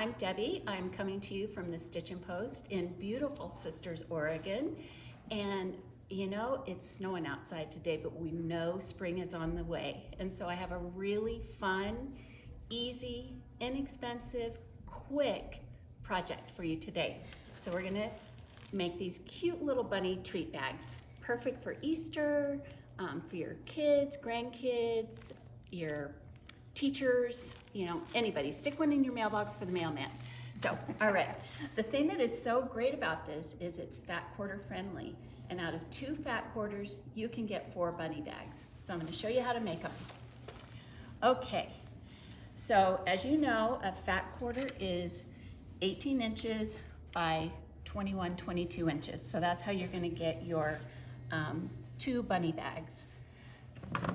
I'm Debbie. I'm coming to you from the Stitchin Post in beautiful Sisters, Oregon. And you know, it's snowing outside today, but we know spring is on the way. And so I have a really fun, easy, inexpensive, quick project for you today. So we're gonna make these cute little bunny treat bags. Perfect for Easter, for your kids, grandkids, your teachers, you know, anybody. Stick one in your mailbox for the mailman. So, all right. The thing that is so great about this is it's fat quarter friendly. And out of 2 fat quarters, you can get 4 bunny bags. So I'm going to show you how to make them. Okay. So as you know, a fat quarter is 18 inches by 21, 22 inches. So that's how you're going to get your 2 bunny bags.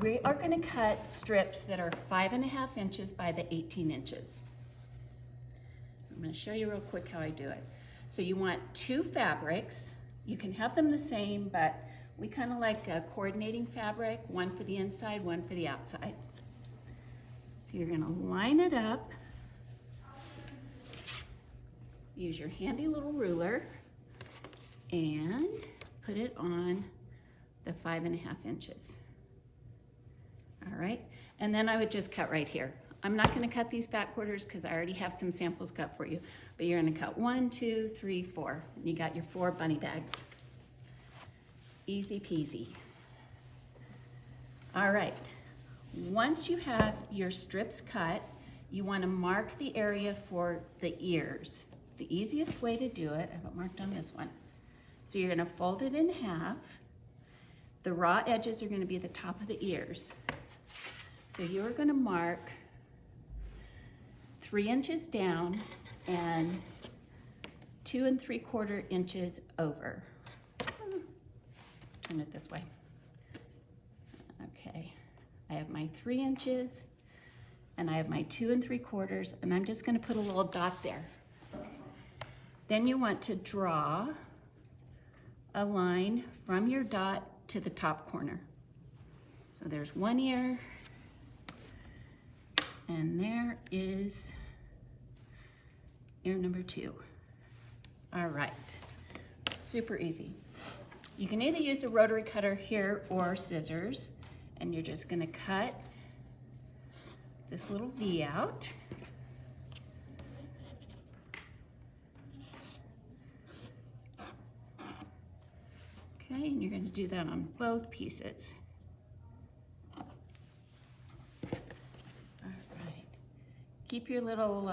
We are going to cut strips that are 5.5 inches by the 18 inches. I'm going to show you real quick how I do it. So you want 2 fabrics. You can have them the same, but we kind of like a coordinating fabric, one for the inside, one for the outside. So you're going to line it up. Use your handy little ruler and put it on the 5.5 inches. All right, and then I would just cut right here. I'm not going to cut these fat quarters because I already have some samples cut for you, but you're going to cut 1, 2, 3, 4, and you got your 4 bunny bags. Easy peasy. All right, once you have your strips cut, you want to mark the area for the ears. The easiest way to do it, I have it marked on this one. So you're going to fold it in half. The raw edges are going to be the top of the ears. So you're going to mark 3 inches down and 2 3/4 inches over. Turn it this way. Okay, I have my 3 inches and I have my 2 3/4, and I'm just going to put a little dot there. Then you want to draw a line from your dot to the top corner. So there's one ear, and there is ear number 2. All right, super easy. You can either use a rotary cutter here or scissors, and you're just gonna cut this little V out. Okay, and you're gonna do that on both pieces. Keep your little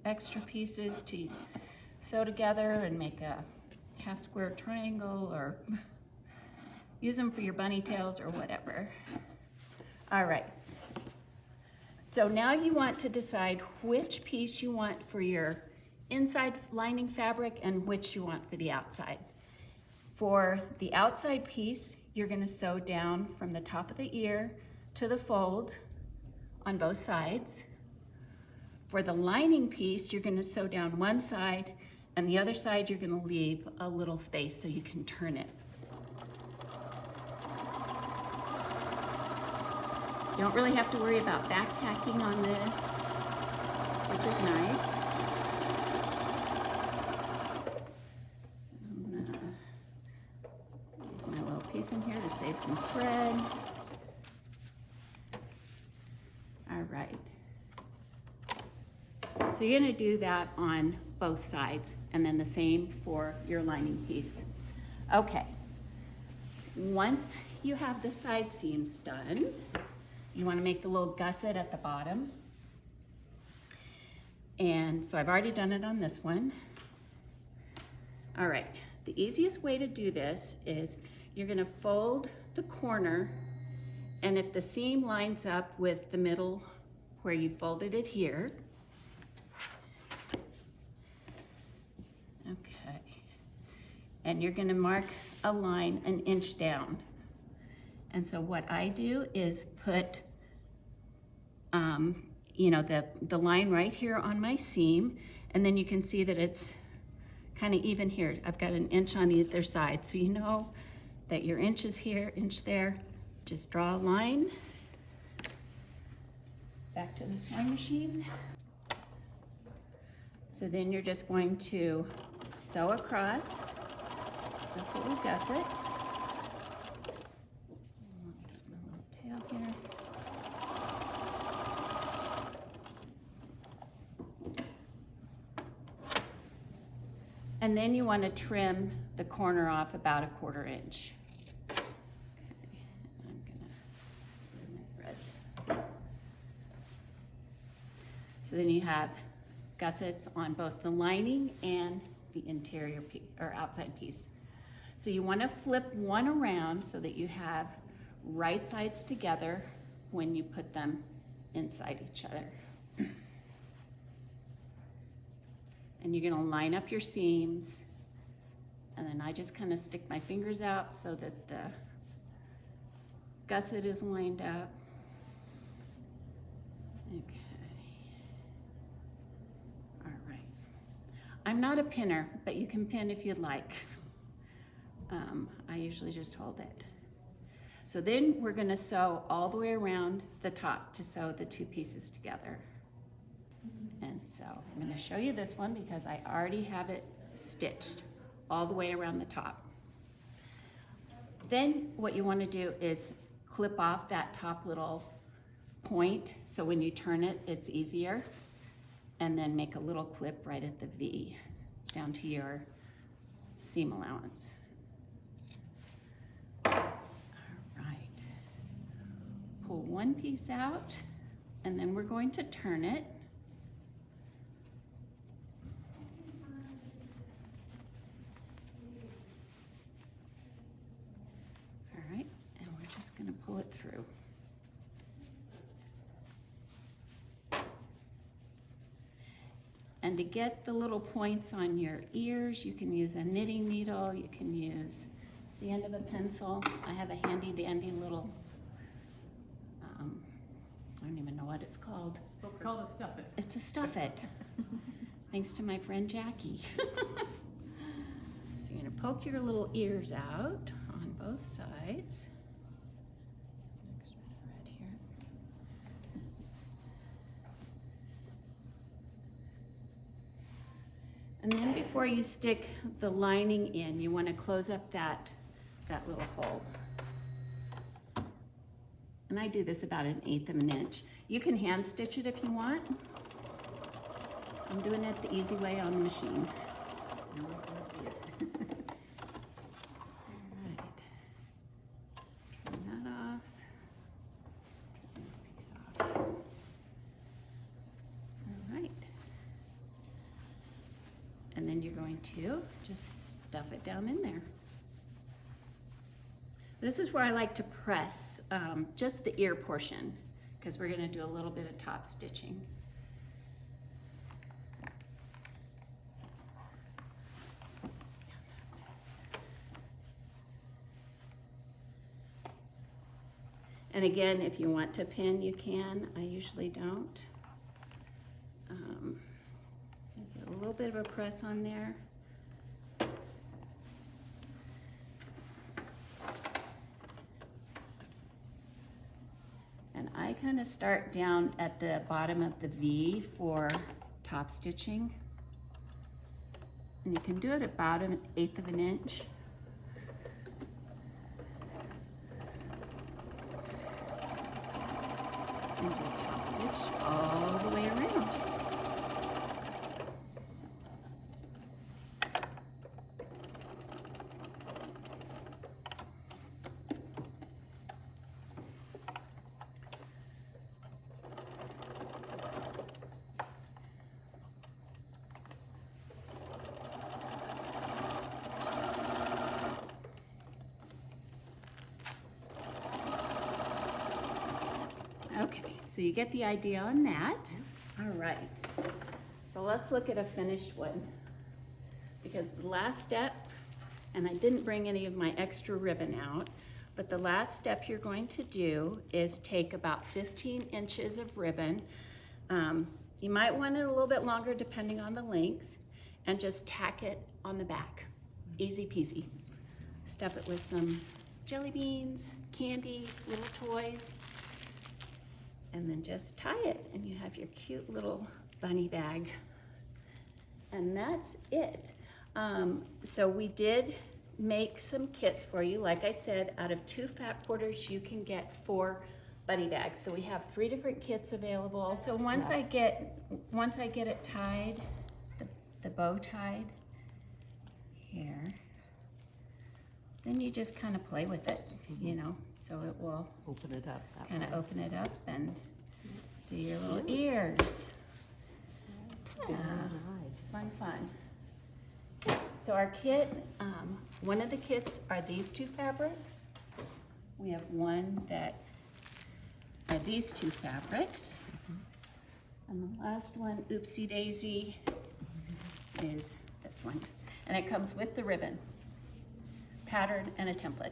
extra pieces to sew together and make a half square triangle, or use them for your bunny tails or whatever. All right. So now you want to decide which piece you want for your inside lining fabric and which you want for the outside. For the outside piece, you're going to sew down from the top of the ear to the fold on both sides. For the lining piece, you're going to sew down one side, and the other side you're going to leave a little space so you can turn it. You don't really have to worry about back tacking on this, which is nice. I'm going to use my little piece in here to save some thread. All right. So you're going to do that on both sides, and then the same for your lining piece. Okay, once you have the side seams done, you want to make the little gusset at the bottom. And so I've already done it on this one. All right, the easiest way to do this is you're going to fold the corner, and if the seam lines up with the middle where you folded it here, and you're going to mark a line 1 inch down. And so what I do is put, you know, the line right here on my seam, and then you can see that it's kind of even here. I've got 1 inch on either side, so you know that your inch is here, inch there. Just draw a line. Back to the sewing machine. So then you're just going to sew across this little gusset. My little tail here. And then you want to trim the corner off about 1/4 inch. Okay, I'm gonna remove my threads. So then you have gussets on both the lining and the interior piece or outside piece. So you want to flip one around so that you have right sides together when you put them inside each other. And you're going to line up your seams, and then I just kind of stick my fingers out so that the gusset is lined up. Okay. All right. I'm not a pinner, but you can pin if you'd like. I usually just hold it. So then we're going to sew all the way around the top to sew the two pieces together. And so I'm going to show you this one because I already have it stitched all the way around the top. Then what you want to do is clip off that top little point so when you turn it, it's easier. And then make a little clip right at the V down to your seam allowance. All right. Pull one piece out, and then we're going to turn it. Just going to pull it through. And to get the little points on your ears, you can use a knitting needle, you can use the end of a pencil. I have a handy dandy little, I don't even know what it's called. Well, it's called a stuff it. It's a stuff it. Thanks to my friend Jackie. So you're going to poke your little ears out on both sides. And then before you stick the lining in, you want to close up that little hole. And I do this about 1/8 of an inch. You can hand stitch it if you want. I'm doing it the easy way on the machine. No one's going to see it. All right. Trim that off. Trim this piece off. All right. And then you're going to just stuff it down in there. This is where I like to press just the ear portion because we're going to do a little bit of top stitching. And again, if you want to pin, you can. I usually don't. Get a little bit of a press on there. And I kind of start down at the bottom of the V for top stitching. And you can do it about 1/8 of an inch. And just top stitch all the way around. Okay, so you get the idea on that. All right, so let's look at a finished one. Because the last step, and I didn't bring any of my extra ribbon out, but the last step you're going to do is take about 15 inches of ribbon. You might want it a little bit longer depending on the length, and just tack it on the back. Easy peasy. Stuff it with some jelly beans, candy, little toys, and then just tie it, and you have your cute little bunny bag. And that's it. So we did make some kits for you. Like I said, out of 2 fat quarters, you can get 4 bunny bags. So we have 3 different kits available. So once I get it tied, the bow tied here, then you just kind of play with it, you know. So it will Open it up. that kind of way. open it up and do your little ears. Very Yeah. nice. Fun. So our kit, one of the kits are these 2 fabrics. We have one that are these 2 fabrics. And the last one, Oopsie Daisy, is this one. And it comes with the ribbon, pattern, and a template.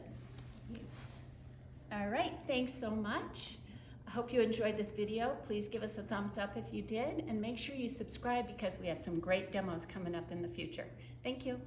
All right, thanks so much. I hope you enjoyed this video. Please give us a thumbs up if you did, and make sure you subscribe because we have some great demos coming up in the future. Thank you.